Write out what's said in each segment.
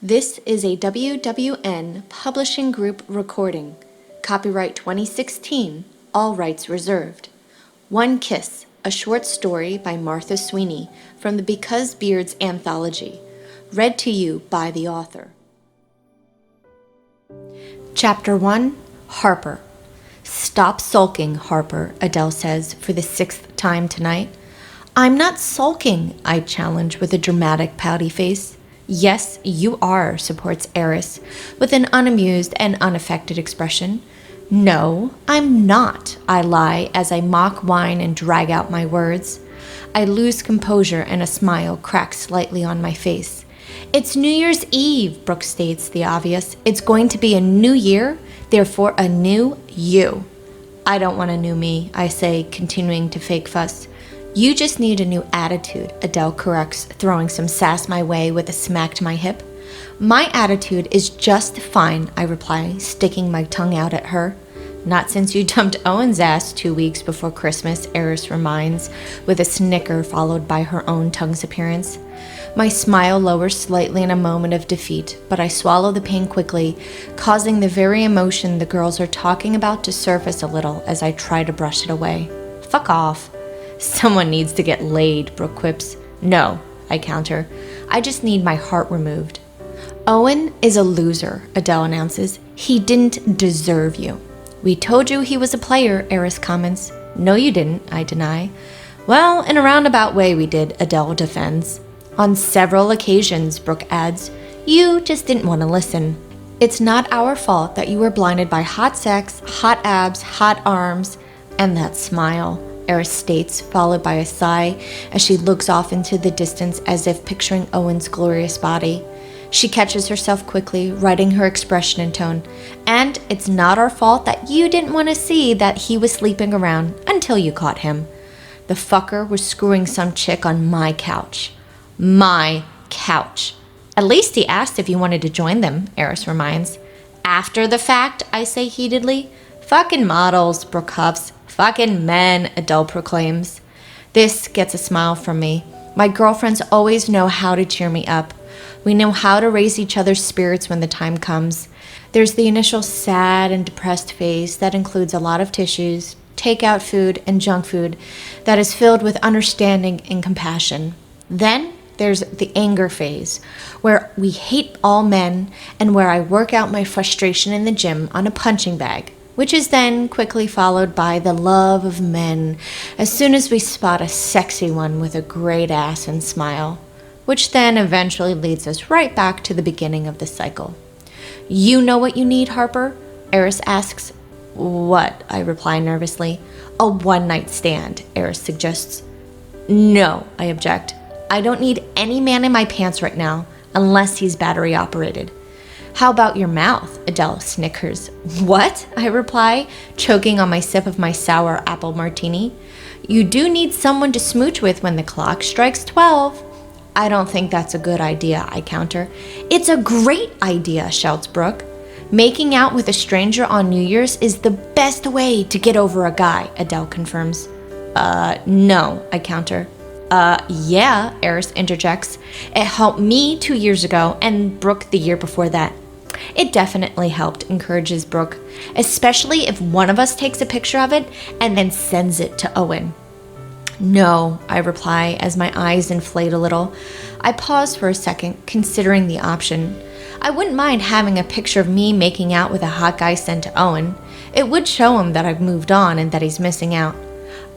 This is a WWN Publishing Group recording. Copyright 2016, all rights reserved. One Kiss, a short story by Martha Sweeney from the Because Beards anthology. Read to you by the author. Chapter 1, Harper. Stop sulking, Harper, Adele says for the 6th time tonight. I'm not sulking, I challenge with a dramatic pouty face. Yes, you are, supports Reis, with an unamused and unaffected expression. No, I'm not, I lie as I mock whine and drag out my words. I lose composure and a smile cracks slightly on my face. It's New Year's Eve, Brooke states the obvious. It's going to be a new year, therefore a new you. I don't want a new me, I say, continuing to fake fuss. You just need a new attitude, Adele corrects, throwing some sass my way with a smack to my hip. My attitude is just fine, I reply, sticking my tongue out at her. Not since you dumped Owen's ass 2 weeks before Christmas, Reis reminds, with a snicker followed by her own tongue's appearance. My smile lowers slightly in a moment of defeat, but I swallow the pain quickly, causing the very emotion the girls are talking about to surface a little as I try to brush it away. Fuck off. Someone needs to get laid, Brooke quips. No, I counter. I just need my heart removed. Owen is a loser, Adele announces. He didn't deserve you. We told you he was a player, Reis comments. No, you didn't, I deny. Well, in a roundabout way we did, Adele defends. On several occasions, Brooke adds. You just didn't want to listen. It's not our fault that you were blinded by hot sex, hot abs, hot arms, and that smile, Reis states, followed by a sigh as she looks off into the distance as if picturing Owen's glorious body. She catches herself quickly, righting her expression and tone. And it's not our fault that you didn't want to see that he was sleeping around until you caught him. The fucker was screwing some chick on my couch. My couch. At least he asked if you wanted to join them, Reis reminds. After the fact, I say heatedly. Fucking models, Brooke huffs. Fucking men, Adele proclaims. This gets a smile from me. My girlfriends always know how to cheer me up. We know how to raise each other's spirits when the time comes. There's the initial sad and depressed phase that includes a lot of tissues, takeout food, and junk food that is filled with understanding and compassion. Then there's the anger phase, where we hate all men and where I work out my frustration in the gym on a punching bag, which is then quickly followed by the love of men as soon as we spot a sexy one with a great ass and smile, which then eventually leads us right back to the beginning of the cycle. You know what you need, Harper? Reis asks. What? I reply nervously. A one-night stand, Reis suggests. No, I object. I don't need any man in my pants right now, unless he's battery operated. How about your mouth? Adele snickers. What? I reply, choking on my sip of my sour apple martini. You do need someone to smooch with when the clock strikes 12. I don't think that's a good idea, I counter. It's a great idea, shouts Brooke. Making out with a stranger on New Year's is the best way to get over a guy, Adele confirms. No, I counter. Yeah, Reis interjects. It helped me 2 years ago and Brooke the year before that. It definitely helped, encourages Brooke, especially if one of us takes a picture of it and then sends it to Owen. No, I reply as my eyes inflate a little. I pause for a second, considering the option. I wouldn't mind having a picture of me making out with a hot guy sent to Owen. It would show him that I've moved on and that he's missing out.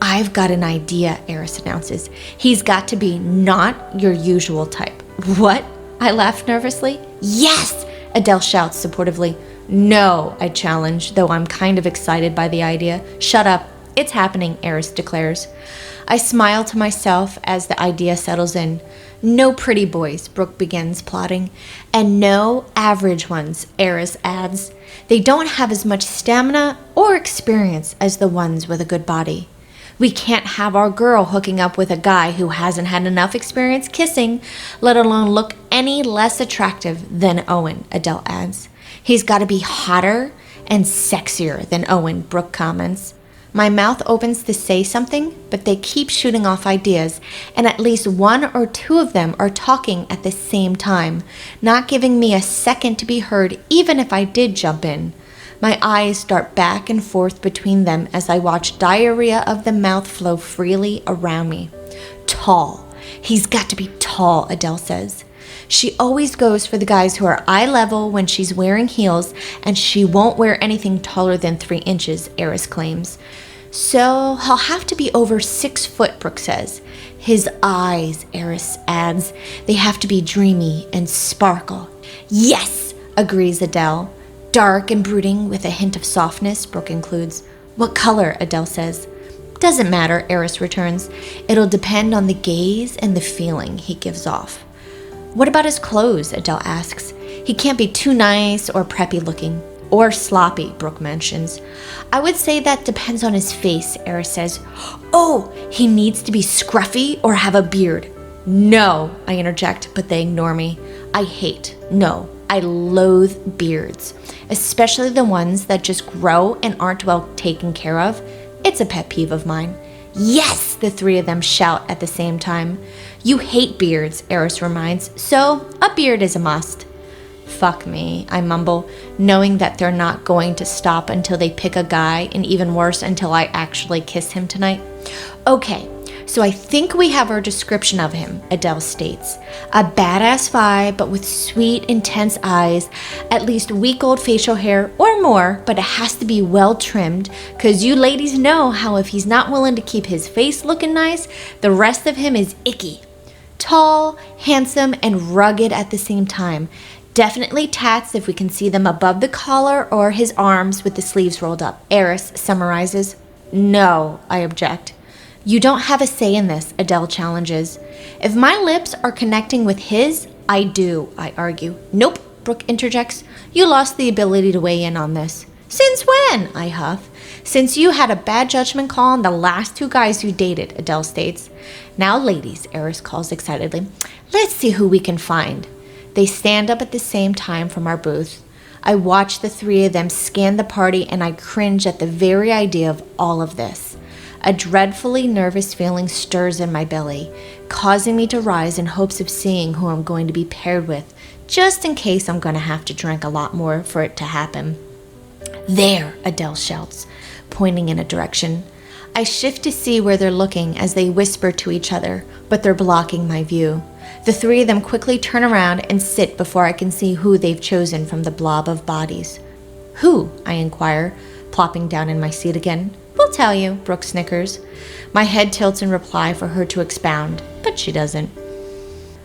I've got an idea, Reis announces. He's got to be not your usual type. What? I laugh nervously. Yes! Adele shouts supportively. No, I challenge, though I'm kind of excited by the idea. Shut up. It's happening, Reis declares. I smile to myself as the idea settles in. No pretty boys, Brooke begins plotting. And no average ones, Reis adds. They don't have as much stamina or experience as the ones with a good body. We can't have our girl hooking up with a guy who hasn't had enough experience kissing, let alone look any less attractive than Owen, Adele adds. He's got to be hotter and sexier than Owen, Brooke comments. My mouth opens to say something, but they keep shooting off ideas, and at least one or two of them are talking at the same time, not giving me a second to be heard even if I did jump in. My eyes dart back and forth between them as I watch diarrhea of the mouth flow freely around me. Tall. He's got to be tall, Adele says. She always goes for the guys who are eye level when she's wearing heels, and she won't wear anything taller than 3 inches, Eris claims. So he'll have to be over 6 foot, Brooke says. His eyes, Eris adds, they have to be dreamy and sparkle. Yes, agrees Adele. Dark and brooding with a hint of softness, Brooke includes. What color, Adele says. Doesn't matter, Eris returns. It'll depend on the gaze and the feeling he gives off. What about his clothes, Adele asks. He can't be too nice or preppy looking. Or sloppy, Brooke mentions. I would say that depends on his face, Eris says. Oh, he needs to be scruffy or have a beard. No, I interject, but they ignore me. I loathe beards, especially the ones that just grow and aren't well taken care of. It's a pet peeve of mine. Yes, the 3 of them shout at the same time. You hate beards, Eris reminds, so a beard is a must. Fuck me, I mumble, knowing that they're not going to stop until they pick a guy, and even worse, until I actually kiss him tonight. Okay, so I think we have our description of him, Adele states. A badass vibe, but with sweet, intense eyes, at least week-old facial hair or more, but it has to be well trimmed, because you ladies know how if he's not willing to keep his face looking nice, the rest of him is icky. Tall, handsome, and rugged at the same time. Definitely tats if we can see them above the collar or his arms with the sleeves rolled up, Eris summarizes. No, I object. You don't have a say in this, Adele challenges. If my lips are connecting with his, I do, I argue. Nope, Brooke interjects. You lost the ability to weigh in on this. Since when? I huff. Since you had a bad judgment call on the last 2 guys you dated, Adele states. Now, ladies, Eris calls excitedly, let's see who we can find. They stand up at the same time from our booth. I watch the 3 of them scan the party, and I cringe at the very idea of all of this. A dreadfully nervous feeling stirs in my belly, causing me to rise in hopes of seeing who I'm going to be paired with, just in case I'm going to have to drink a lot more for it to happen. There, Adele shouts, pointing in a direction. I shift to see where they're looking as they whisper to each other, but they're blocking my view. The 3 of them quickly turn around and sit before I can see who they've chosen from the blob of bodies. Who? I inquire, plopping down in my seat again. We'll tell you, Brooke snickers. My head tilts in reply for her to expound, but she doesn't.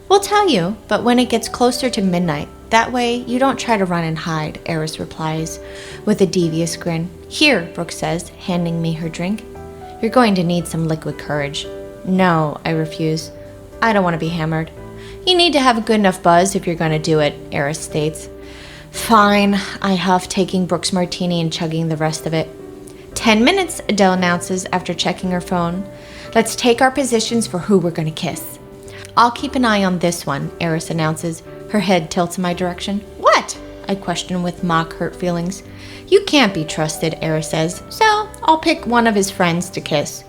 We'll tell you, but when it gets closer to midnight. That way, you don't try to run and hide, Eris replies, with a devious grin. Here, Brooke says, handing me her drink. You're going to need some liquid courage. No, I refuse. I don't want to be hammered. You need to have a good enough buzz if you're going to do it, Eris states. Fine, I huff, taking Brooke's martini and chugging the rest of it. 10 minutes, Adele announces after checking her phone. Let's take our positions for who we're going to kiss. I'll keep an eye on this one, Eris announces. Her head tilts in my direction. What? I question with mock hurt feelings. You can't be trusted, Eris says, so I'll pick one of his friends to kiss.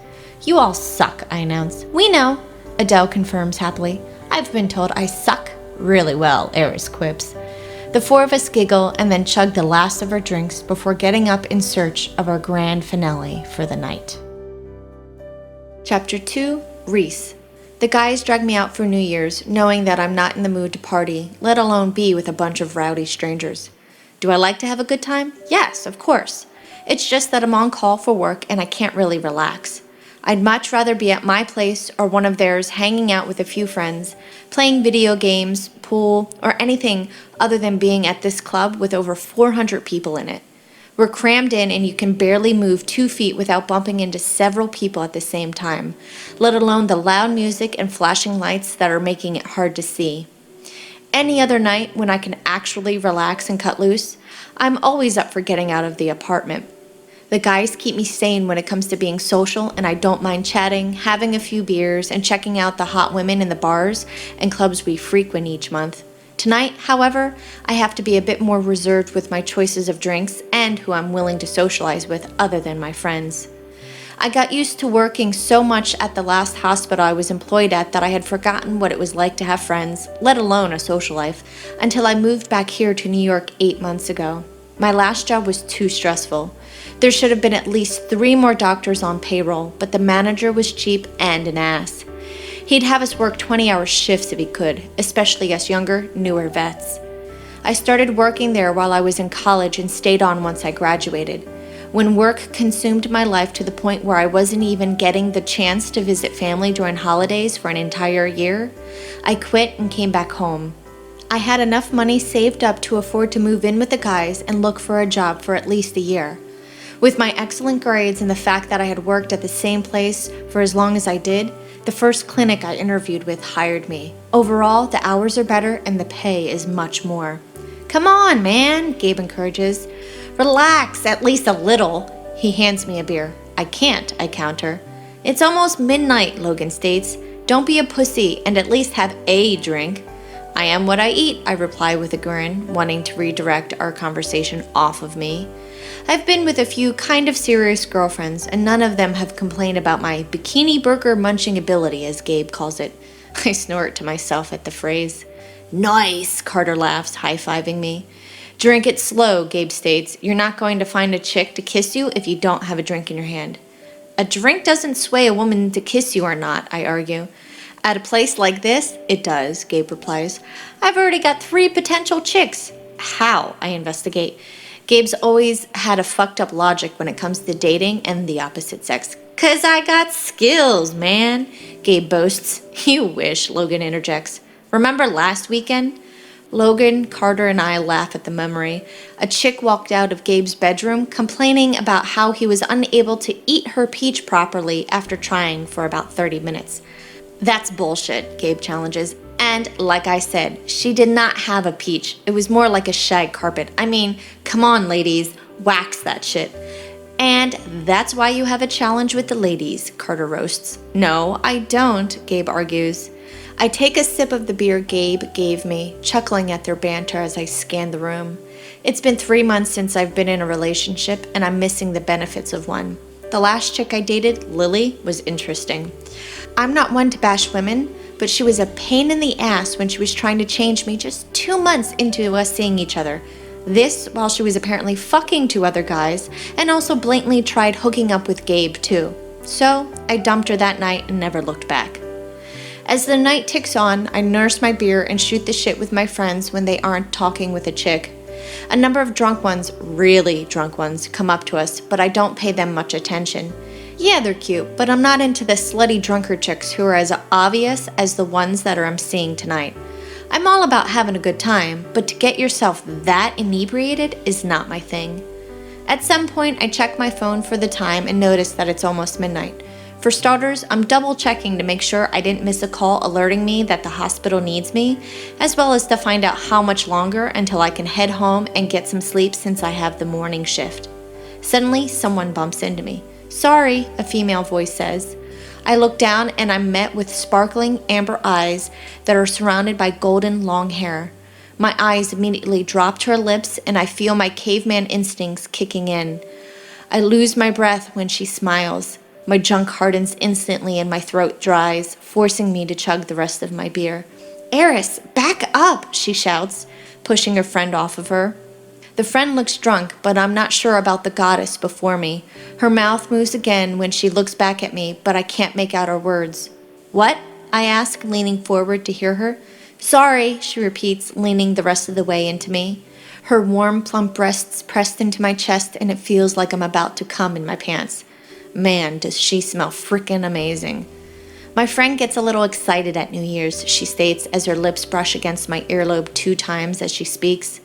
You all suck, I announce. We know, Adele confirms happily. I've been told I suck really well, Eris quips. The 4 of us giggle and then chug the last of our drinks before getting up in search of our grand finale for the night. Chapter 2, Reese. The guys drag me out for New Year's, knowing that I'm not in the mood to party, let alone be with a bunch of rowdy strangers. Do I like to have a good time? Yes, of course. It's just that I'm on call for work and I can't really relax. I'd much rather be at my place or one of theirs hanging out with a few friends, playing video games, pool, or anything other than being at this club with over 400 people in it. We're crammed in and you can barely move 2 feet without bumping into several people at the same time, let alone the loud music and flashing lights that are making it hard to see. Any other night when I can actually relax and cut loose, I'm always up for getting out of the apartment. The guys keep me sane when it comes to being social, and I don't mind chatting, having a few beers, and checking out the hot women in the bars and clubs we frequent each month. Tonight, however, I have to be a bit more reserved with my choices of drinks and who I'm willing to socialize with other than my friends. I got used to working so much at the last hospital I was employed at that I had forgotten what it was like to have friends, let alone a social life, until I moved back here to New York 8 months ago. My last job was too stressful. There should have been at least 3 more doctors on payroll, but the manager was cheap and an ass. He'd have us work 20-hour shifts if he could, especially us younger, newer vets. I started working there while I was in college and stayed on once I graduated. When work consumed my life to the point where I wasn't even getting the chance to visit family during holidays for an entire year, I quit and came back home. I had enough money saved up to afford to move in with the guys and look for a job for at least a year. With my excellent grades and the fact that I had worked at the same place for as long as I did, the first clinic I interviewed with hired me. Overall, the hours are better and the pay is much more. "Come on, man," Gabe encourages. "Relax, at least a little." He hands me a beer. "I can't," I counter. "It's almost midnight," Logan states. "Don't be a pussy and at least have a drink." "I am what I eat," I reply with a grin, wanting to redirect our conversation off of me. I've been with a few kind of serious girlfriends, and none of them have complained about my bikini burger munching ability, as Gabe calls it. I snort to myself at the phrase. "Nice," Carter laughs, high-fiving me. "Drink it slow," Gabe states. "You're not going to find a chick to kiss you if you don't have a drink in your hand." "A drink doesn't sway a woman to kiss you or not," I argue. "At a place like this, it does," Gabe replies. "I've already got 3 potential chicks." "How?" I investigate. Gabe's always had a fucked up logic when it comes to dating and the opposite sex. "'Cause I got skills, man," Gabe boasts. "You wish," Logan interjects. "Remember last weekend?" Logan, Carter, and I laugh at the memory. A chick walked out of Gabe's bedroom complaining about how he was unable to eat her peach properly after trying for about 30 minutes. "That's bullshit," Gabe challenges. "And like I said, she did not have a peach. It was more like a shag carpet. I mean, come on, ladies, wax that shit." "And that's why you have a challenge with the ladies," Carter roasts. "No, I don't," Gabe argues. I take a sip of the beer Gabe gave me, chuckling at their banter as I scan the room. It's been 3 months since I've been in a relationship, and I'm missing the benefits of one. The last chick I dated, Lily, was interesting. I'm not one to bash women, but she was a pain in the ass when she was trying to change me just 2 months into us seeing each other. This while she was apparently fucking 2 other guys, and also blatantly tried hooking up with Gabe too. So I dumped her that night and never looked back. As the night ticks on, I nurse my beer and shoot the shit with my friends when they aren't talking with a chick. A number of drunk ones, really drunk ones, come up to us, but I don't pay them much attention. Yeah, they're cute, but I'm not into the slutty drunkard chicks who are as obvious as the ones that I'm seeing tonight. I'm all about having a good time, but to get yourself that inebriated is not my thing. At some point, I check my phone for the time and notice that it's almost midnight. For starters, I'm double checking to make sure I didn't miss a call alerting me that the hospital needs me, as well as to find out how much longer until I can head home and get some sleep since I have the morning shift. Suddenly, someone bumps into me. "Sorry," a female voice says. I look down and I'm met with sparkling amber eyes that are surrounded by golden long hair. My eyes immediately drop to her lips and I feel my caveman instincts kicking in. I lose my breath when she smiles. My junk hardens instantly and my throat dries, forcing me to chug the rest of my beer. "Eris, back up," she shouts, pushing her friend off of her. The friend looks drunk, but I'm not sure about the goddess before me. Her mouth moves again when she looks back at me, but I can't make out her words. "What?" I ask, leaning forward to hear her. "Sorry," she repeats, leaning the rest of the way into me. Her warm, plump breasts pressed into my chest, and it feels like I'm about to come in my pants. Man, does she smell frickin' amazing. My friend gets a little excited at New Year's, she states as her lips brush against my earlobe 2 times as she speaks.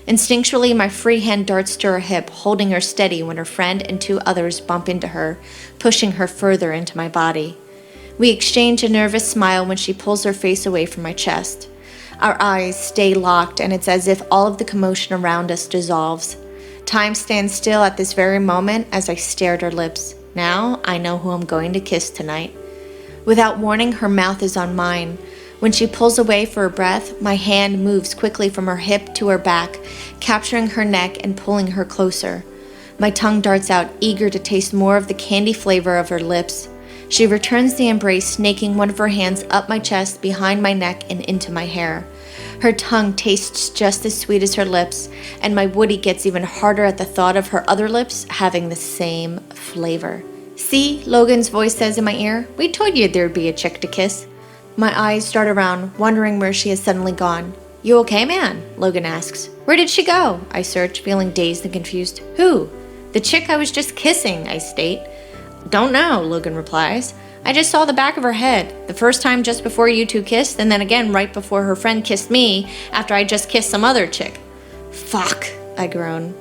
Instinctually, my free hand darts to her hip, holding her steady when her friend and 2 others bump into her, pushing her further into my body. We exchange a nervous smile when she pulls her face away from my chest. Our eyes stay locked, and it's as if all of the commotion around us dissolves. Time stands still at this very moment as I stare at her lips. Now I know who I'm going to kiss tonight. Without warning, her mouth is on mine. When she pulls away for her breath, my hand moves quickly from her hip to her back, capturing her neck and pulling her closer. My tongue darts out, eager to taste more of the candy flavor of her lips. She returns the embrace, snaking one of her hands up my chest, behind my neck, and into my hair. Her tongue tastes just as sweet as her lips, and my woody gets even harder at the thought of her other lips having the same flavor. "See," Logan's voice says in my ear, "we told you there'd be a chick to kiss." My eyes dart around, wondering where she has suddenly gone. "You okay, man?" Logan asks. "Where did she go?" I search, feeling dazed and confused. "Who?" "The chick I was just kissing," I state. "Don't know," Logan replies. "I just saw the back of her head. The first time just before you two kissed, and then again right before her friend kissed me after I just kissed some other chick." "Fuck," I groan.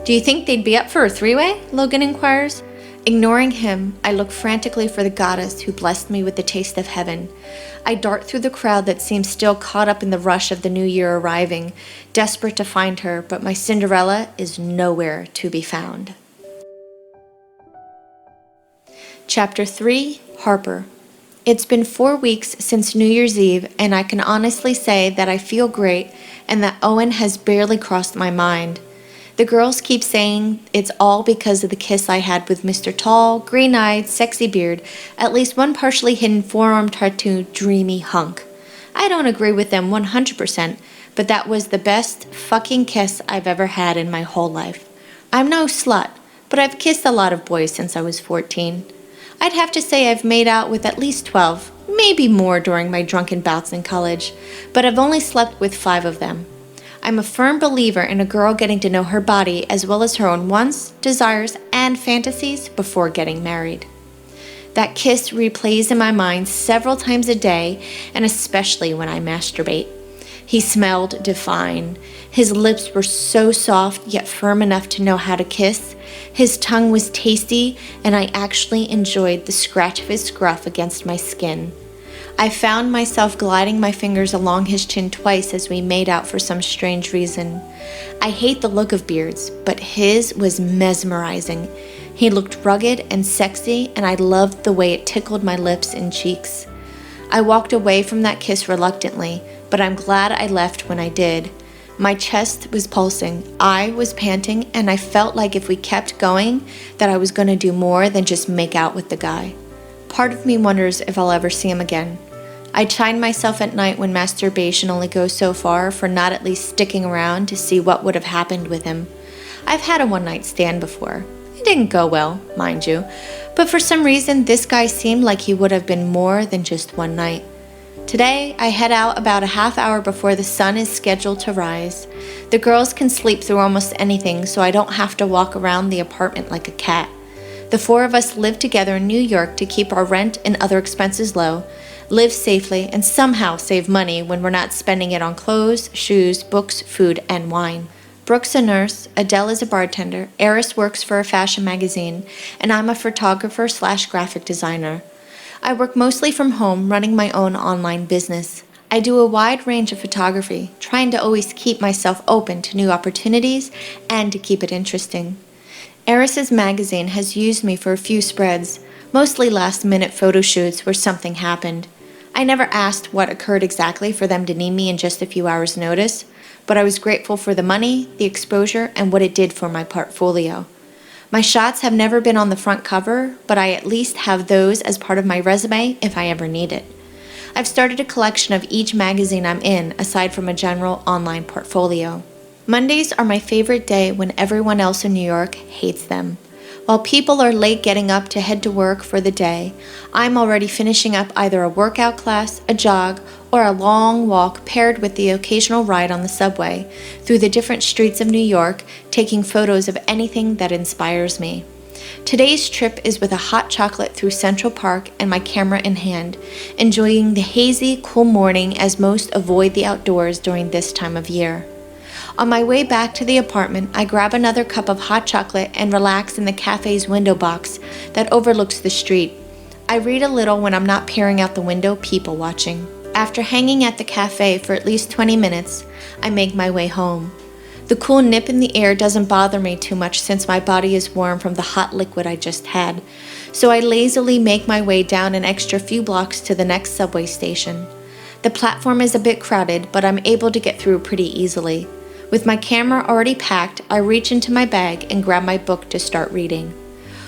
"Do you think they'd be up for a three-way?" Logan inquires. Ignoring him, I look frantically for the goddess who blessed me with the taste of heaven. I dart through the crowd that seems still caught up in the rush of the new year arriving, desperate to find her, but my Cinderella is nowhere to be found. Chapter 3, Harper. It's been 4 weeks since New Year's Eve, and I can honestly say that I feel great and that Owen has barely crossed my mind. The girls keep saying it's all because of the kiss I had with Mr. Tall, green-eyed, sexy beard, at least one partially hidden forearm tattoo dreamy hunk. I don't agree with them 100%, but that was the best fucking kiss I've ever had in my whole life. I'm no slut, but I've kissed a lot of boys since I was 14. I'd have to say I've made out with at least 12, maybe more during my drunken bouts in college, but I've only slept with 5 of them. I'm a firm believer in a girl getting to know her body as well as her own wants, desires, and fantasies before getting married. That kiss replays in my mind several times a day, and especially when I masturbate. He smelled divine. His lips were so soft yet firm enough to know how to kiss. His tongue was tasty, and I actually enjoyed the scratch of his scruff against my skin. I found myself gliding my fingers along his chin twice as we made out for some strange reason. I hate the look of beards, but his was mesmerizing. He looked rugged and sexy, and I loved the way it tickled my lips and cheeks. I walked away from that kiss reluctantly, but I'm glad I left when I did. My chest was pulsing, I was panting, and I felt like if we kept going, that I was going to do more than just make out with the guy. Part of me wonders if I'll ever see him again. I chide myself at night when masturbation only goes so far for not at least sticking around to see what would have happened with him. I've had a one-night stand before. It didn't go well, mind you, but for some reason this guy seemed like he would have been more than just one night. Today, I head out about a half hour before the sun is scheduled to rise. The girls can sleep through almost anything, so I don't have to walk around the apartment like a cat. The 4 of us live together in New York to keep our rent and other expenses low, live safely, and somehow save money when we're not spending it on clothes, shoes, books, food, and wine. Brooke's a nurse, Adele is a bartender, Eris works for a fashion magazine, and I'm a photographer/graphic designer. I work mostly from home, running my own online business. I do a wide range of photography, trying to always keep myself open to new opportunities and to keep it interesting. Eris's magazine has used me for a few spreads, mostly last-minute photo shoots where something happened. I never asked what occurred exactly for them to need me in just a few hours' notice, but I was grateful for the money, the exposure, and what it did for my portfolio. My shots have never been on the front cover, but I at least have those as part of my resume if I ever need it. I've started a collection of each magazine I'm in, aside from a general online portfolio. Mondays are my favorite day when everyone else in New York hates them. While people are late getting up to head to work for the day, I'm already finishing up either a workout class, a jog, or a long walk paired with the occasional ride on the subway through the different streets of New York, taking photos of anything that inspires me. Today's trip is with a hot chocolate through Central Park and my camera in hand, enjoying the hazy, cool morning as most avoid the outdoors during this time of year. On my way back to the apartment, I grab another cup of hot chocolate and relax in the cafe's window box that overlooks the street. I read a little when I'm not peering out the window, people watching. After hanging at the cafe for at least 20 minutes, I make my way home. The cool nip in the air doesn't bother me too much since my body is warm from the hot liquid I just had, so I lazily make my way down an extra few blocks to the next subway station. The platform is a bit crowded, but I'm able to get through pretty easily. With my camera already packed, I reach into my bag and grab my book to start reading.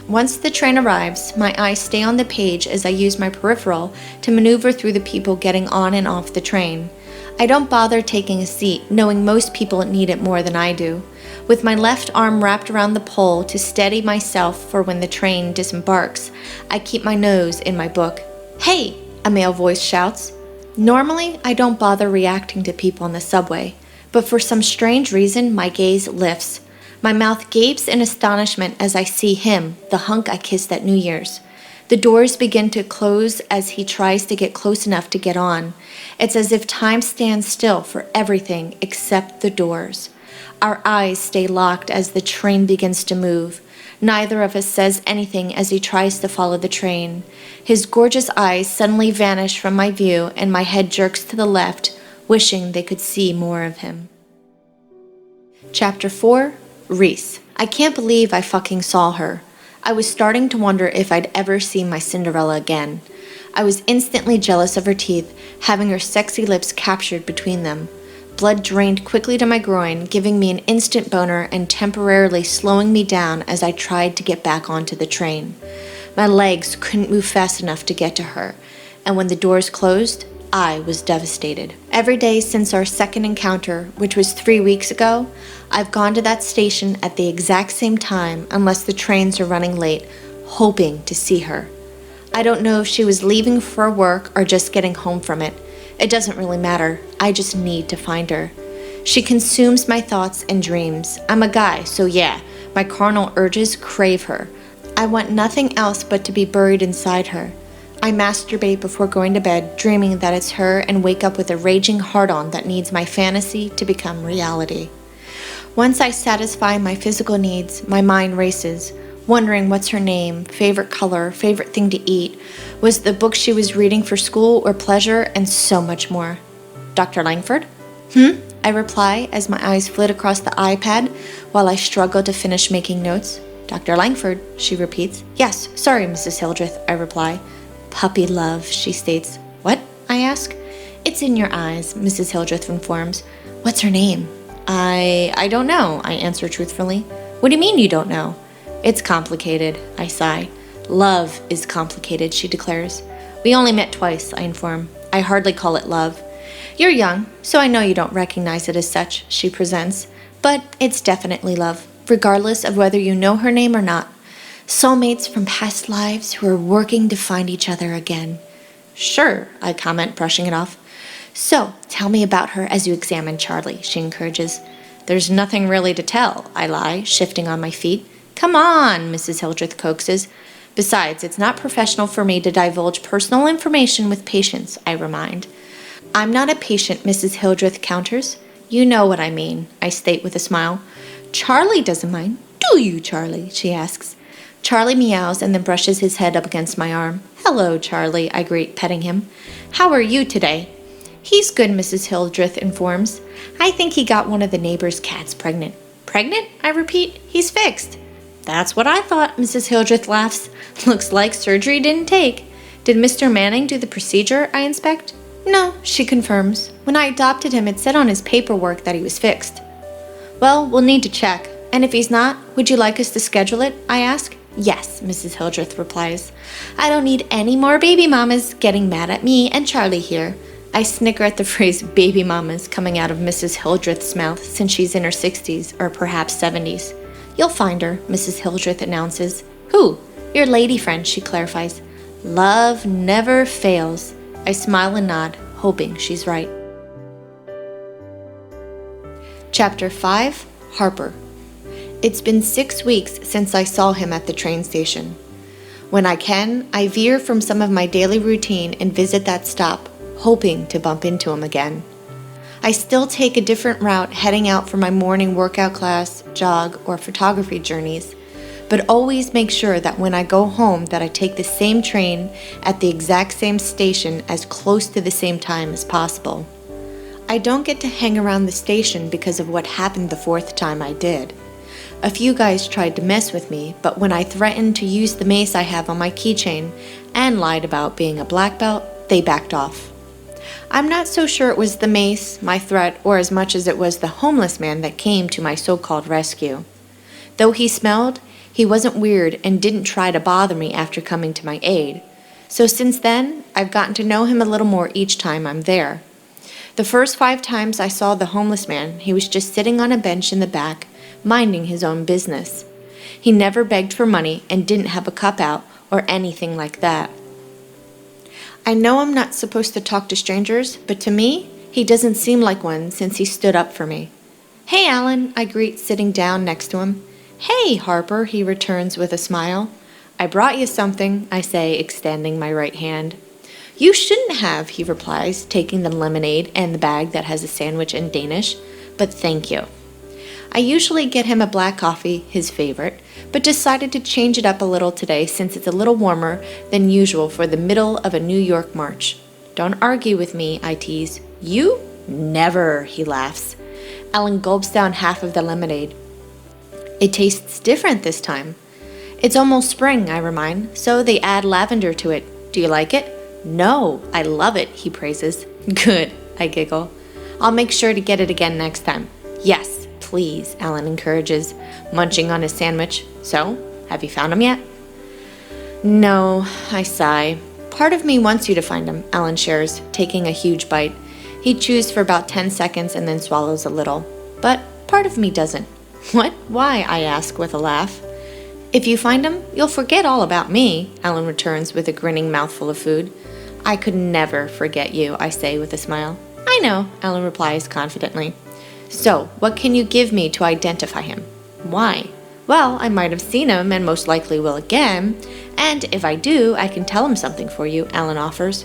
Once the train arrives, my eyes stay on the page as I use my peripheral to maneuver through the people getting on and off the train. I don't bother taking a seat, knowing most people need it more than I do. With my left arm wrapped around the pole to steady myself for when the train disembarks, I keep my nose in my book. "Hey!" a male voice shouts. Normally, I don't bother reacting to people on the subway, but for some strange reason, my gaze lifts. My mouth gapes in astonishment as I see him, the hunk I kissed at New Year's. The doors begin to close as he tries to get close enough to get on. It's as if time stands still for everything except the doors. Our eyes stay locked as the train begins to move. Neither of us says anything as he tries to follow the train. His gorgeous eyes suddenly vanish from my view and my head jerks to the left, wishing they could see more of him. Chapter 4, Reese. I can't believe I fucking saw her. I was starting to wonder if I'd ever see my Cinderella again. I was instantly jealous of her teeth, having her sexy lips captured between them. Blood drained quickly to my groin, giving me an instant boner and temporarily slowing me down as I tried to get back onto the train. My legs couldn't move fast enough to get to her, and when the doors closed, I was devastated. Every day since our second encounter, which was 3 weeks ago, I've gone to that station at the exact same time unless the trains are running late, hoping to see her. I don't know if she was leaving for work or just getting home from it. It doesn't really matter. I just need to find her. She consumes my thoughts and dreams. I'm a guy, so yeah, my carnal urges crave her. I want nothing else but to be buried inside her. I masturbate before going to bed, dreaming that it's her, and wake up with a raging heart-on that needs my fantasy to become reality. Once I satisfy my physical needs, my mind races, wondering what's her name, favorite color, favorite thing to eat, was the book she was reading for school or pleasure, and so much more. Dr. Langford? I reply as my eyes flit across the iPad while I struggle to finish making notes. Dr. Langford, she repeats. Yes, sorry, Mrs. Hildreth, I reply. Puppy love, she states. What? I ask. It's in your eyes, Mrs. Hildreth informs. What's her name? I don't know, I answer truthfully. What do you mean you don't know? It's complicated, I sigh. Love is complicated, she declares. We only met twice, I inform. I hardly call it love. You're young, so I know you don't recognize it as such, she presents. But it's definitely love, regardless of whether you know her name or not. Soulmates from past lives who are working to find each other again. Sure, I comment, brushing it off. So, tell me about her as you examine Charlie, she encourages. There's nothing really to tell, I lie, shifting on my feet. Come on, Mrs. Hildreth coaxes. Besides, it's not professional for me to divulge personal information with patients, I remind. I'm not a patient, Mrs. Hildreth counters. You know what I mean, I state with a smile. Charlie doesn't mind. Do you, Charlie? She asks. Charlie meows and then brushes his head up against my arm. Hello, Charlie, I greet, petting him. How are you today? He's good, Mrs. Hildreth informs. I think he got one of the neighbor's cats pregnant. Pregnant? I repeat. He's fixed. That's what I thought, Mrs. Hildreth laughs. Looks like surgery didn't take. Did Mr. Manning do the procedure, I inspect? No, she confirms. When I adopted him, it said on his paperwork that he was fixed. Well, we'll need to check. And if he's not, would you like us to schedule it, I ask? Yes, Mrs. Hildreth replies. I don't need any more baby mamas getting mad at me and Charlie here. I snicker at the phrase baby mamas coming out of Mrs. Hildreth's mouth since she's in her 60s or perhaps 70s. You'll find her, Mrs. Hildreth announces. Who? Your lady friend, she clarifies. Love never fails. I smile and nod, hoping she's right. Chapter 5, Harper. It's been 6 weeks since I saw him at the train station. When I can, I veer from some of my daily routine and visit that stop, hoping to bump into him again. I still take a different route heading out for my morning workout class, jog, or photography journeys, but always make sure that when I go home that I take the same train at the exact same station as close to the same time as possible. I don't get to hang around the station because of what happened the 4th time I did. A few guys tried to mess with me, but when I threatened to use the mace I have on my keychain and lied about being a black belt, they backed off. I'm not so sure it was the mace, my threat, or as much as it was the homeless man that came to my so-called rescue. Though he smelled, he wasn't weird and didn't try to bother me after coming to my aid. So since then, I've gotten to know him a little more each time I'm there. The first 5 times I saw the homeless man, he was just sitting on a bench in the back, minding his own business. He never begged for money and didn't have a cup out or anything like that. I know I'm not supposed to talk to strangers, but to me, he doesn't seem like one since he stood up for me. "Hey, Alan," I greet, sitting down next to him. "Hey, Harper," he returns with a smile. "I brought you something," I say, extending my right hand. "You shouldn't have," he replies, taking the lemonade and the bag that has a sandwich in Danish, "but thank you." I usually get him a black coffee, his favorite, but decided to change it up a little today since it's a little warmer than usual for the middle of a New York March. "Don't argue with me," I tease. "You? Never," he laughs. Alan gulps down half of the lemonade. "It tastes different this time." "It's almost spring," I remind, "so they add lavender to it. Do you like it?" "No, I love it," he praises. "Good," I giggle. "I'll make sure to get it again next time." "Yes, please," Alan encourages, munching on his sandwich. "So, have you found him yet?" "No," I sigh. "Part of me wants you to find him," Alan shares, taking a huge bite. He chews for about 10 seconds and then swallows a little. "But part of me doesn't." "What? Why?" I ask with a laugh. "If you find him, you'll forget all about me," Alan returns with a grinning mouthful of food. "I could never forget you," I say with a smile. "I know," Alan replies confidently. "So, what can you give me to identify him?" "Why?" "Well, I might have seen him and most likely will again, and if I do, I can tell him something for you," Alan offers.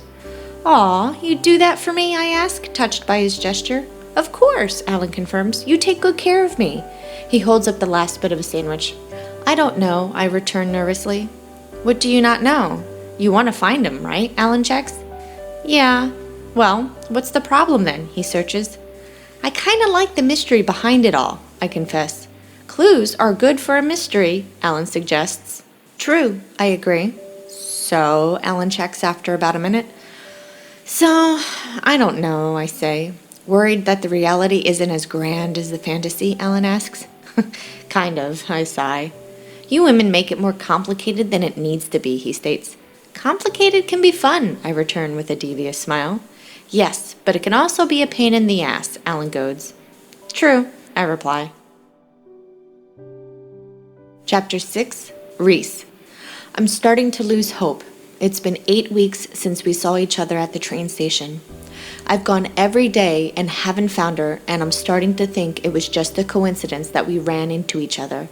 "Aw, you'd do that for me?" I ask, touched by his gesture. "Of course," Alan confirms. "You take good care of me." He holds up the last bit of a sandwich. "I don't know," I return nervously. "What do you not know? You want to find him, right?" Alan checks. "Yeah." "Well, what's the problem then?" He searches. "I kind of like the mystery behind it all," I confess. "Clues are good for a mystery," Alan suggests. "True," I agree. "So," Alan checks after about a minute. "So, I don't know," I say. "Worried that the reality isn't as grand as the fantasy?" Alan asks. "Kind of," I sigh. "You women make it more complicated than it needs to be," he states. "Complicated can be fun," I return with a devious smile. "Yes, but it can also be a pain in the ass," Alan goads. "True," I reply. Chapter 6, Reese. I'm starting to lose hope. It's been 8 weeks since we saw each other at the train station. I've gone every day and haven't found her, and I'm starting to think it was just a coincidence that we ran into each other.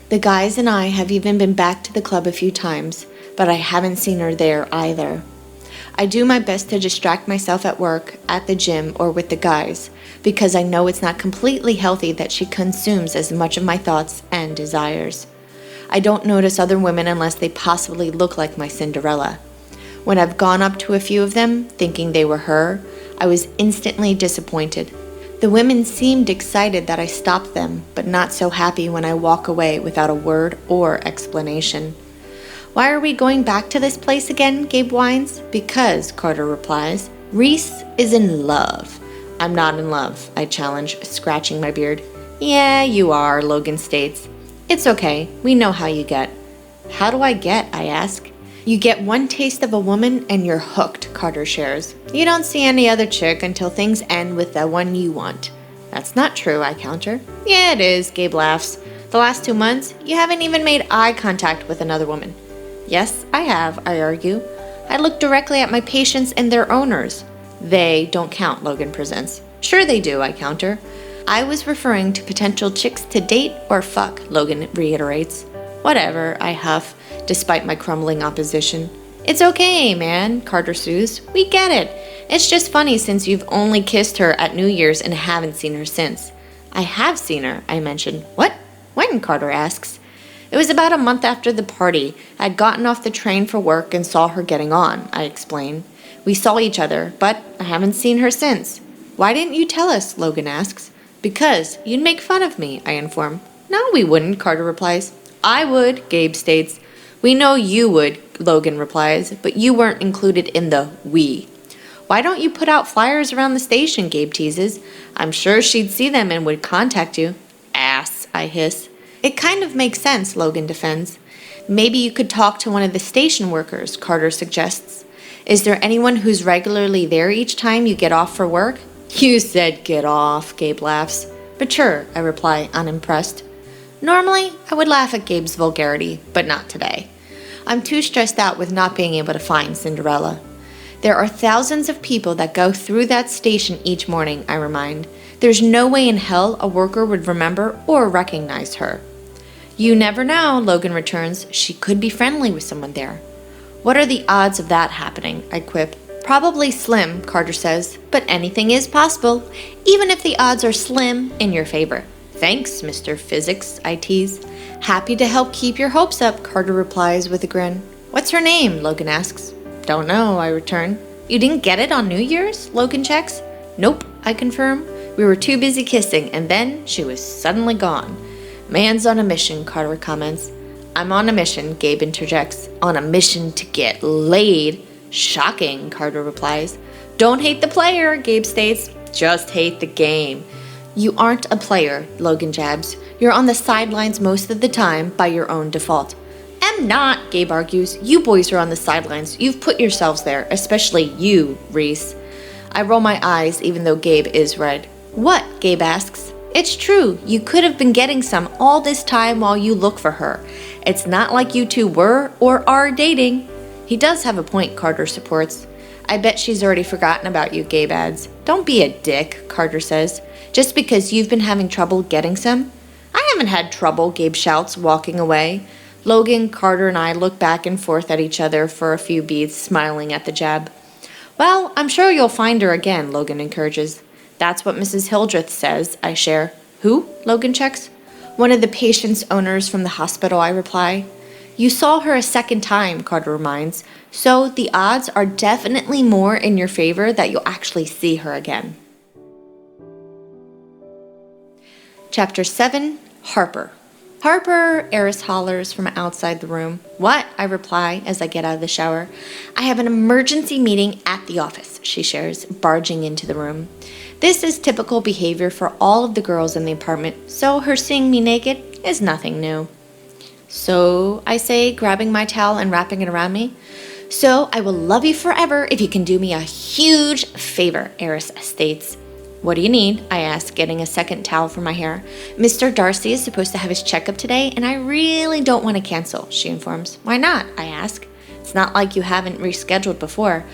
The guys and I have even been back to the club a few times, but I haven't seen her there either. I do my best to distract myself at work, at the gym, or with the guys, because I know it's not completely healthy that she consumes as much of my thoughts and desires. I don't notice other women unless they possibly look like my Cinderella. When I've gone up to a few of them, thinking they were her, I was instantly disappointed. The women seemed excited that I stopped them, but not so happy when I walk away without a word or explanation. "Why are we going back to this place again?" Gabe whines. "Because," Carter replies, "Reese is in love." "I'm not in love," I challenge, scratching my beard. "Yeah, you are," Logan states. "It's okay, we know how you get." "How do I get?" I ask. "You get one taste of a woman and you're hooked," Carter shares. "You don't see any other chick until things end with the one you want." "That's not true," I counter. "Yeah, it is," Gabe laughs. "The last 2 months, you haven't even made eye contact with another woman." "Yes, I have," I argue. "I look directly at my patients and their owners." "They don't count," Logan presents. "Sure they do," I counter. "I was referring to potential chicks to date or fuck," Logan reiterates. "Whatever," I huff, despite my crumbling opposition. "It's okay, man," Carter soothes. "We get it. It's just funny since you've only kissed her at New Year's and haven't seen her since." "I have seen her," I mention. "What? When?" Carter asks. "It was about a month after the party. I'd gotten off the train for work and saw her getting on," I explain. "We saw each other, but I haven't seen her since." "Why didn't you tell us?" Logan asks. "Because you'd make fun of me," I inform. "No, we wouldn't," Carter replies. "I would," Gabe states. "We know you would," Logan replies, "but you weren't included in the we." Why don't you put out flyers around the station, Gabe teases. I'm sure she'd see them and would contact you. Ass, I hiss. It kind of makes sense, Logan defends. Maybe you could talk to one of the station workers, Carter suggests. Is there anyone who's regularly there each time you get off for work? You said get off, Gabe laughs. But sure, I reply, unimpressed. Normally, I would laugh at Gabe's vulgarity, but not today. I'm too stressed out with not being able to find Cinderella. There are thousands of people that go through that station each morning, I remind. There's no way in hell a worker would remember or recognize her. You never know, Logan returns. She could be friendly with someone there. What are the odds of that happening? I quip. Probably slim, Carter says, but anything is possible, even if the odds are slim in your favor. Thanks, Mr. Physics, I tease. Happy to help keep your hopes up, Carter replies with a grin. What's her name? Logan asks. Don't know, I return. You didn't get it on New Year's? Logan checks. Nope, I confirm. We were too busy kissing, and then she was suddenly gone. Man's on a mission, Carter comments. I'm on a mission, Gabe interjects. On a mission to get laid. Shocking, Carter replies. Don't hate the player, Gabe states. Just hate the game. You aren't a player, Logan jabs. You're on the sidelines most of the time by your own default. Am not, Gabe argues. You boys are on the sidelines. You've put yourselves there, especially you, Reese. I roll my eyes even though Gabe is right. What? Gabe asks. It's true. You could have been getting some all this time while you look for her. It's not like you two were or are dating. He does have a point, Carter supports. I bet she's already forgotten about you, Gabe adds. Don't be a dick, Carter says. Just because you've been having trouble getting some? I haven't had trouble, Gabe shouts, walking away. Logan, Carter, and I look back and forth at each other for a few beats, smiling at the jab. Well, I'm sure you'll find her again, Logan encourages. That's what Mrs. Hildreth says, I share. Who? Logan checks. One of the patient's owners from the hospital, I reply. You saw her a second time, Carter reminds, so the odds are definitely more in your favor that you'll actually see her again. Chapter 7, Harper. Harper, Eris hollers from outside the room. What? I reply as I get out of the shower. I have an emergency meeting at the office, she shares, barging into the room. This is typical behavior for all of the girls in the apartment, so her seeing me naked is nothing new. So, I say, grabbing my towel and wrapping it around me. So, I will love you forever if you can do me a huge favor, Eris states. What do you need? I ask, getting a second towel for my hair. Mr. Darcy is supposed to have his checkup today, and I really don't want to cancel, she informs. Why not? I ask. It's not like you haven't rescheduled before.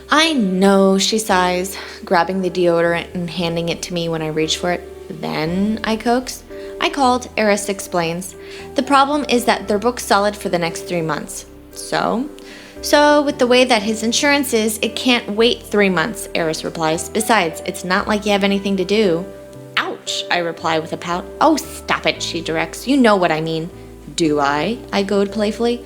I know, she sighs, grabbing the deodorant and handing it to me when I reach for it. Then, I coax. I called, Eris explains. The problem is that they're booked solid for the next 3 months. So with the way that his insurance is, it can't wait 3 months, Eris replies. Besides, it's not like you have anything to do. Ouch, I reply with a pout. Oh, stop it, she directs. You know what I mean. Do I? I goad playfully.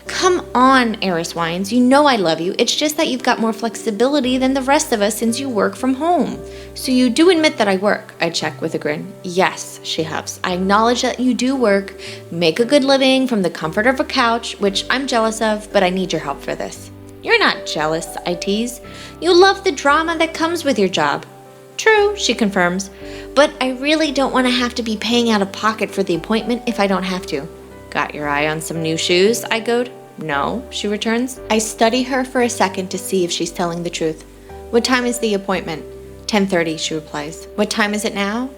Come on, Eris whines. You know I love you. It's just that you've got more flexibility than the rest of us since you work from home. So you do admit that I work, I check with a grin. Yes, she huffs. I acknowledge that you do work, make a good living from the comfort of a couch, which I'm jealous of, but I need your help for this. You're not jealous, I tease. You love the drama that comes with your job. True, she confirms, but I really don't want to have to be paying out of pocket for the appointment if I don't have to. Got your eye on some new shoes? I goad. No, she returns. I study her for a second to see if she's telling the truth. What time is the appointment? 10:30, she replies. What time is it now?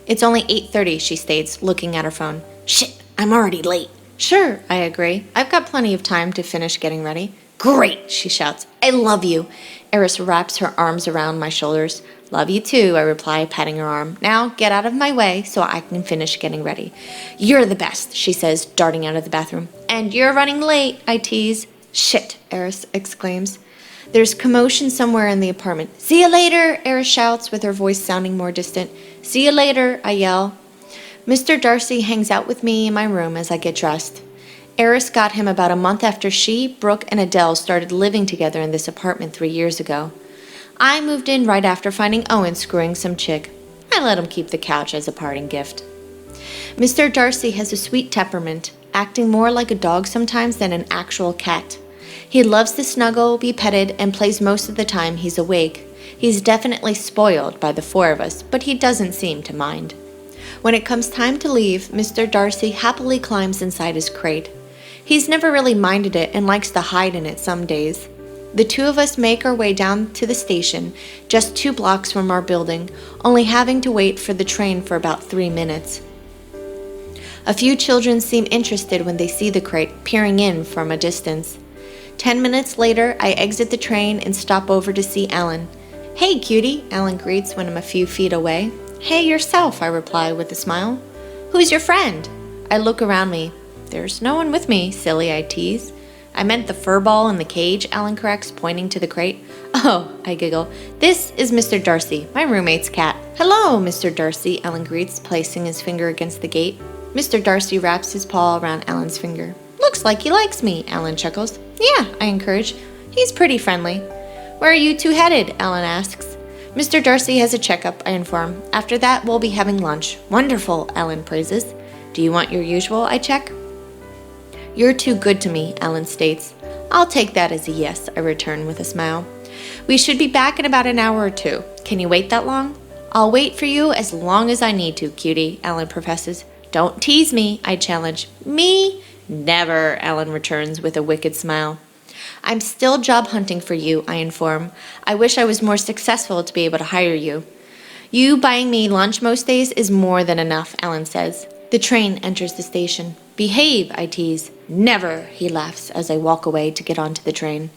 It's only 8:30, she states, looking at her phone. Shit, I'm already late. Sure, I agree. I've got plenty of time to finish getting ready. Great, she shouts. I love you. Eris wraps her arms around my shoulders. Love you too, I reply, patting her arm. Now get out of my way so I can finish getting ready. You're the best, she says, darting out of the bathroom. And you're running late, I tease. Shit, Eris exclaims. There's commotion somewhere in the apartment. See you later, Eris shouts, with her voice sounding more distant. See you later, I yell. Mr. Darcy hangs out with me in my room as I get dressed. Eris got him about a month after she, Brooke, and Adele started living together in this apartment 3 years ago. I moved in right after finding Owen screwing some chick. I let him keep the couch as a parting gift. Mr. Darcy has a sweet temperament, acting more like a dog sometimes than an actual cat. He loves to snuggle, be petted, and plays most of the time he's awake. He's definitely spoiled by the four of us, but he doesn't seem to mind. When it comes time to leave, Mr. Darcy happily climbs inside his crate. He's never really minded it and likes to hide in it some days. The two of us make our way down to the station, just 2 blocks from our building, only having to wait for the train for about 3 minutes. A few children seem interested when they see the crate, peering in from a distance. 10 minutes later, I exit the train and stop over to see Alan. "Hey, cutie," Alan greets when I'm a few feet away. "Hey, yourself," I reply with a smile. "Who's your friend?" I look around me. "There's no one with me, silly," I tease. "I meant the fur ball in the cage," Alan corrects, pointing to the crate. "Oh," I giggle. "This is Mr. Darcy, my roommate's cat." "Hello, Mr. Darcy," Alan greets, placing his finger against the gate. Mr. Darcy wraps his paw around Alan's finger. "Looks like he likes me," Alan chuckles. "Yeah," I encourage. "He's pretty friendly." "Where are you two headed?" Alan asks. "Mr. Darcy has a checkup," I inform. "After that, we'll be having lunch." "Wonderful," Alan praises. "Do you want your usual?" I check. "You're too good to me," Alan states. "I'll take that as a yes," I return with a smile. "We should be back in about an hour or 2. Can you wait that long?" "I'll wait for you as long as I need to, cutie," Alan professes. "Don't tease me," I challenge. "Me? Never," Alan returns with a wicked smile. "I'm still job hunting for you," I inform. "I wish I was more successful to be able to hire you." "You buying me lunch most days is more than enough," Alan says. The train enters the station. "Behave," I tease. "Never," he laughs as I walk away to get onto the train.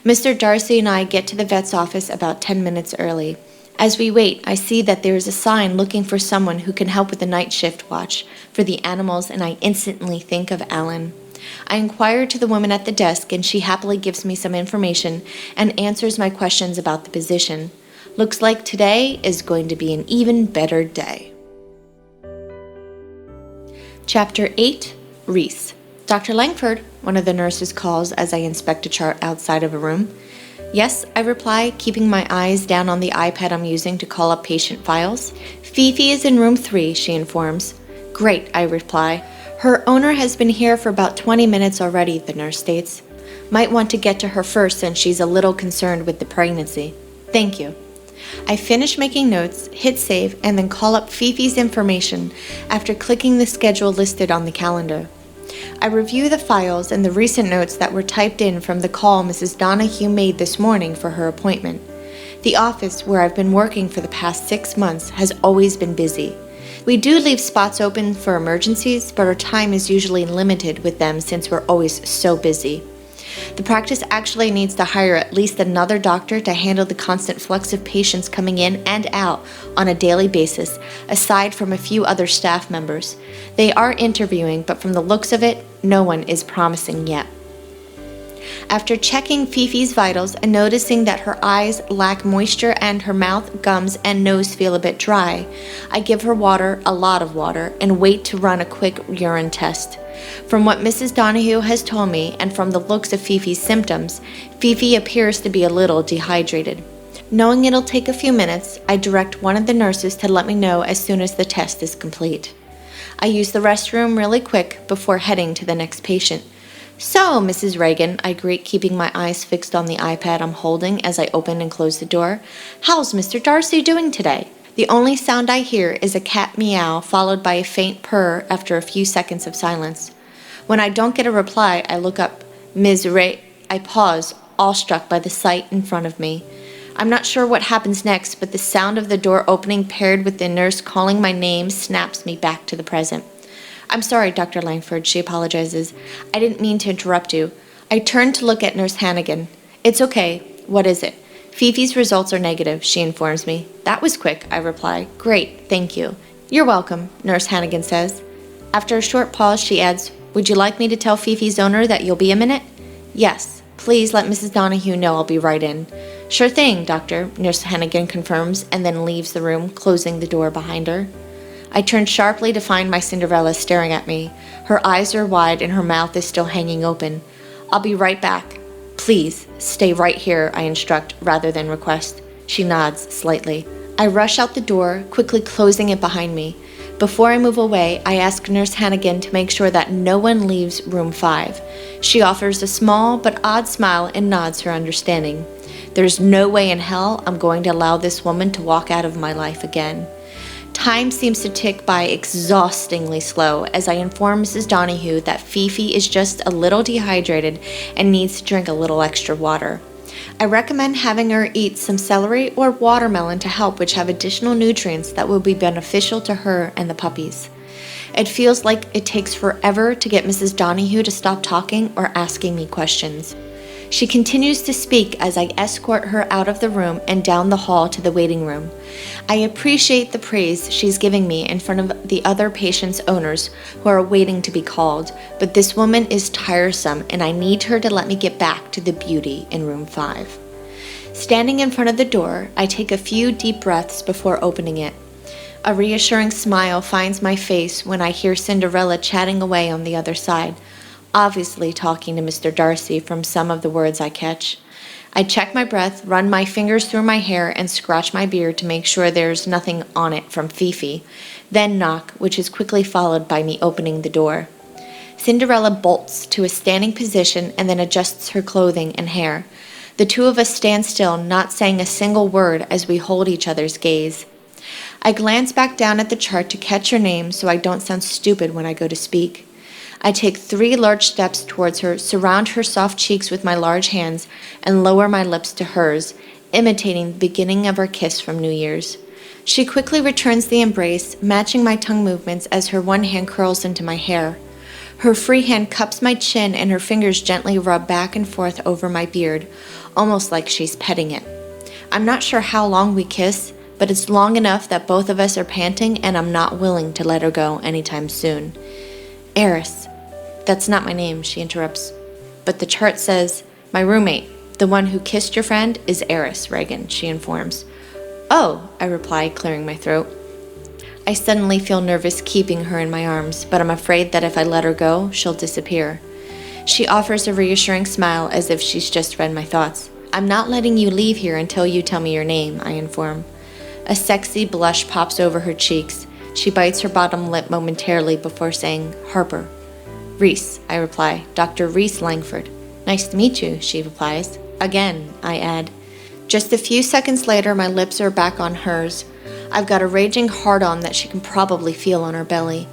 Mr. Darcy and I get to the vet's office about 10 minutes early. As we wait, I see that there is a sign looking for someone who can help with the night shift watch for the animals, and I instantly think of Alan. I inquire to the woman at the desk, and she happily gives me some information and answers my questions about the position. Looks like today is going to be an even better day. Chapter 8, Reese. "Dr. Langford," one of the nurses calls as I inspect a chart outside of a room. "Yes," I reply, keeping my eyes down on the iPad I'm using to call up patient files. "Fifi is in room 3, she informs. "Great," I reply. "Her owner has been here for about 20 minutes already," the nurse states. "Might want to get to her first since she's a little concerned with the pregnancy." "Thank you." I finish making notes, hit save, and then call up Fifi's information after clicking the schedule listed on the calendar. I review the files and the recent notes that were typed in from the call Mrs. Donahue made this morning for her appointment. The office, where I've been working for the past 6 months, has always been busy. We do leave spots open for emergencies, but our time is usually limited with them since we're always so busy. The practice actually needs to hire at least another doctor to handle the constant flux of patients coming in and out on a daily basis, aside from a few other staff members. They are interviewing, but from the looks of it, no one is promising yet. After checking Fifi's vitals and noticing that her eyes lack moisture and her mouth, gums, and nose feel a bit dry, I give her water, a lot of water, and wait to run a quick urine test. From what Mrs. Donahue has told me, and from the looks of Fifi's symptoms, Fifi appears to be a little dehydrated. Knowing it'll take a few minutes, I direct one of the nurses to let me know as soon as the test is complete. I use the restroom really quick before heading to the next patient. "So, Mrs. Reagan," I greet, keeping my eyes fixed on the iPad I'm holding as I open and close the door. "How's Mr. Darcy doing today?" The only sound I hear is a cat meow followed by a faint purr after a few seconds of silence. When I don't get a reply, I look up. "Ms. I pause, awestruck by the sight in front of me. I'm not sure what happens next, but the sound of the door opening paired with the nurse calling my name snaps me back to the present. "I'm sorry, Dr. Langford," she apologizes. "I didn't mean to interrupt you." I turn to look at Nurse Hannigan. "It's okay. What is it?" "Fifi's results are negative," she informs me. "That was quick," I reply. "Great, thank you." "You're welcome," Nurse Hannigan says. After a short pause, she adds, "Would you like me to tell Fifi's owner that you'll be a minute?" "Yes. Please let Mrs. Donahue know I'll be right in." "Sure thing, Doctor," Nurse Hannigan confirms and then leaves the room, closing the door behind her. I turn sharply to find my Cinderella staring at me. Her eyes are wide and her mouth is still hanging open. "I'll be right back." "Please, stay right here," I instruct rather than request. She nods slightly. I rush out the door, quickly closing it behind me. Before I move away, I ask Nurse Hannigan to make sure that no one leaves room 5. She offers a small but odd smile and nods her understanding. There's no way in hell I'm going to allow this woman to walk out of my life again. Time seems to tick by exhaustingly slow as I inform Mrs. Donahue that Fifi is just a little dehydrated and needs to drink a little extra water. I recommend having her eat some celery or watermelon to help, which have additional nutrients that will be beneficial to her and the puppies. It feels like it takes forever to get Mrs. Donahue to stop talking or asking me questions. She continues to speak as I escort her out of the room and down the hall to the waiting room. I appreciate the praise she's giving me in front of the other patients' owners who are waiting to be called, but this woman is tiresome and I need her to let me get back to the beauty in room 5. Standing in front of the door, I take a few deep breaths before opening it. A reassuring smile finds my face when I hear Cinderella chatting away on the other side, obviously talking to Mr. Darcy from some of the words I catch. I check my breath, run my fingers through my hair, and scratch my beard to make sure there's nothing on it from Fifi, then knock, which is quickly followed by me opening the door. Cinderella bolts to a standing position and then adjusts her clothing and hair. The two of us stand still, not saying a single word as we hold each other's gaze. I glance back down at the chart to catch her name so I don't sound stupid when I go to speak. I take 3 large steps towards her, surround her soft cheeks with my large hands, and lower my lips to hers, imitating the beginning of our kiss from New Year's. She quickly returns the embrace, matching my tongue movements as her one hand curls into my hair. Her free hand cups my chin and her fingers gently rub back and forth over my beard, almost like she's petting it. I'm not sure how long we kiss, but it's long enough that both of us are panting and I'm not willing to let her go anytime soon. Eris. That's not my name, she interrupts. But the chart says, my roommate, the one who kissed your friend, is Eris Reagan, she informs. Oh, I reply, clearing my throat. I suddenly feel nervous keeping her in my arms, but I'm afraid that if I let her go, she'll disappear. She offers a reassuring smile as if she's just read my thoughts. I'm not letting you leave here until you tell me your name, I inform. A sexy blush pops over her cheeks. She bites her bottom lip momentarily before saying, Harper. Reese, I reply. Dr. Reese Langford. Nice to meet you, she replies. Again, I add. Just a few seconds later, my lips are back on hers. I've got a raging hard-on that she can probably feel on her belly.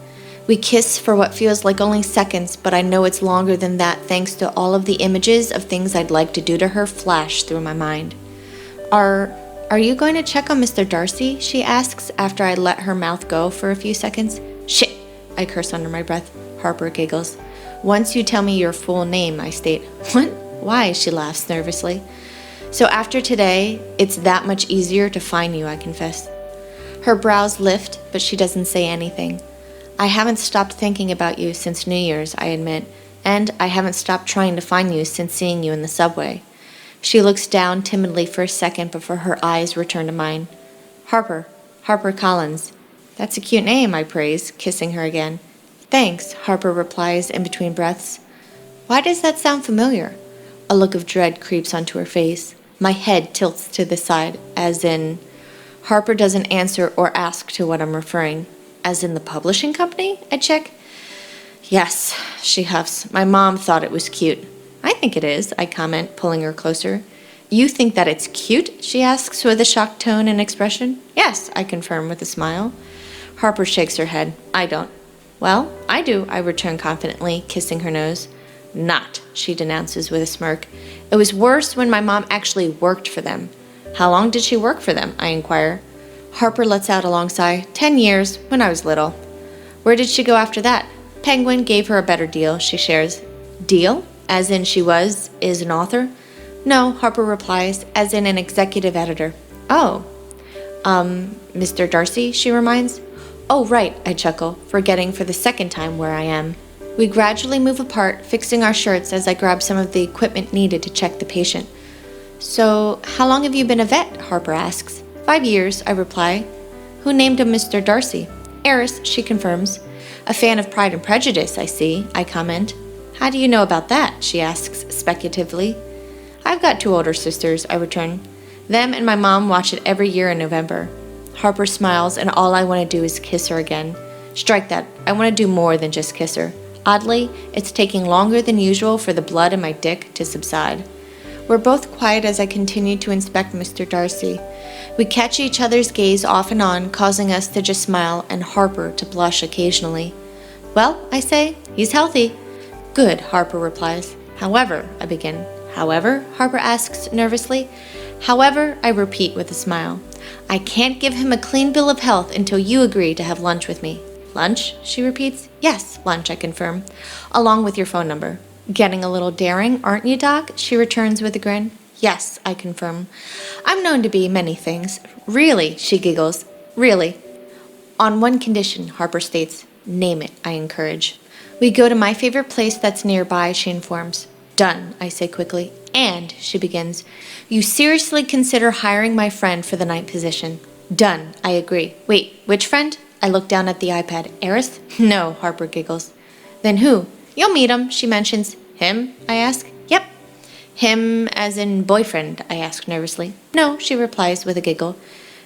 We kiss for what feels like only seconds, but I know it's longer than that thanks to all of the images of things I'd like to do to her flash through my mind. Are you going to check on Mr. Darcy? She asks after I let her mouth go for a few seconds. Shit, I curse under my breath. Harper giggles. Once you tell me your full name, I state. What? Why? She laughs nervously. So after today, it's that much easier to find you, I confess. Her brows lift, but she doesn't say anything. I haven't stopped thinking about you since New Year's, I admit, and I haven't stopped trying to find you since seeing you in the subway. She looks down timidly for a second before her eyes return to mine. Harper Collins. That's a cute name, I praise, kissing her again. Thanks, Harper replies in between breaths. Why does that sound familiar? A look of dread creeps onto her face. My head tilts to the side, as in... Harper doesn't answer or ask to what I'm referring. As in the publishing company? I check. Yes, she huffs. My mom thought it was cute. I think it is, I comment, pulling her closer. You think that it's cute? She asks with a shocked tone and expression. Yes, I confirm with a smile. Harper shakes her head. I don't. Well, I do, I return confidently, kissing her nose. Not, she denounces with a smirk. It was worse when my mom actually worked for them. How long did she work for them? I inquire. Harper lets out a long sigh. 10 years, when I was little. Where did she go after that? Penguin gave her a better deal, she shares. Deal? As in is an author? No, Harper replies, as in an executive editor. Oh. Mr. Darcy, she reminds. Oh, right, I chuckle, forgetting for the second time where I am. We gradually move apart, fixing our shirts as I grab some of the equipment needed to check the patient. So, how long have you been a vet? Harper asks. 5 years, I reply. Who named him Mr. Darcy? Eris, she confirms. A fan of Pride and Prejudice, I see, I comment. How do you know about that? She asks speculatively. I've got 2 older sisters, I return. Them and my mom watch it every year in November. Harper smiles, and all I want to do is kiss her again. Strike that. I want to do more than just kiss her. Oddly, it's taking longer than usual for the blood in my dick to subside. We're both quiet as I continue to inspect Mr. Darcy. We catch each other's gaze off and on, causing us to just smile and Harper to blush occasionally. Well, I say, he's healthy. Good, Harper replies. However, I begin. However, Harper asks nervously. However, I repeat with a smile. I can't give him a clean bill of health until you agree to have lunch with me. Lunch, she repeats. Yes, lunch, I confirm. Along with your phone number. Getting a little daring, aren't you, Doc? She returns with a grin. Yes, I confirm. I'm known to be many things. Really, she giggles. Really. On one condition, Harper states. Name it, I encourage. We go to my favorite place that's nearby, she informs. Done, I say quickly. And, she begins, you seriously consider hiring my friend for the night position. Done, I agree. Wait, which friend? I look down at the iPad. Eris? No, Harper giggles. Then who? You'll meet him, she mentions. Him? I ask. Yep. Him as in boyfriend, I ask nervously. No, she replies with a giggle.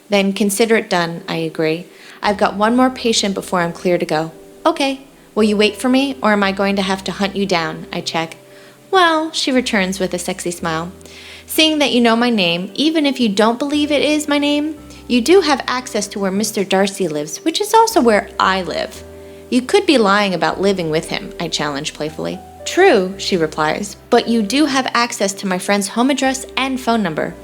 Then consider it done, I agree. I've got one more patient before I'm clear to go. Okay. Will you wait for me, or am I going to have to hunt you down? I check. Well, she returns with a sexy smile. Seeing that you know my name, even if you don't believe it is my name, you do have access to where Mr. Darcy lives, which is also where I live. You could be lying about living with him, I challenge playfully. True, she replies, but you do have access to my friend's home address and phone number.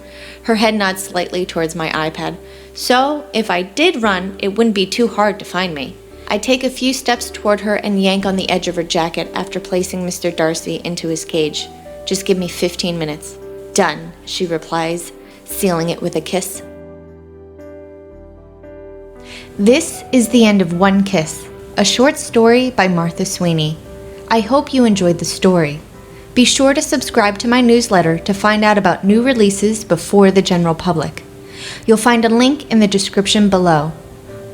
Her head nods slightly towards my iPad. So, if I did run, it wouldn't be too hard to find me. I take a few steps toward her and yank on the edge of her jacket after placing Mr. Darcy into his cage. Just give me 15 minutes. Done, she replies, sealing it with a kiss. This is the end of One Kiss, a short story by Martha Sweeney. I hope you enjoyed the story. Be sure to subscribe to my newsletter to find out about new releases before the general public. You'll find a link in the description below.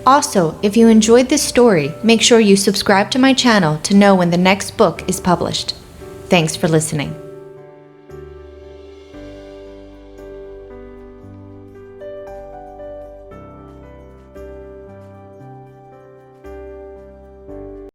Also, if you enjoyed this story, make sure you subscribe to my channel to know when the next book is published. Thanks for listening.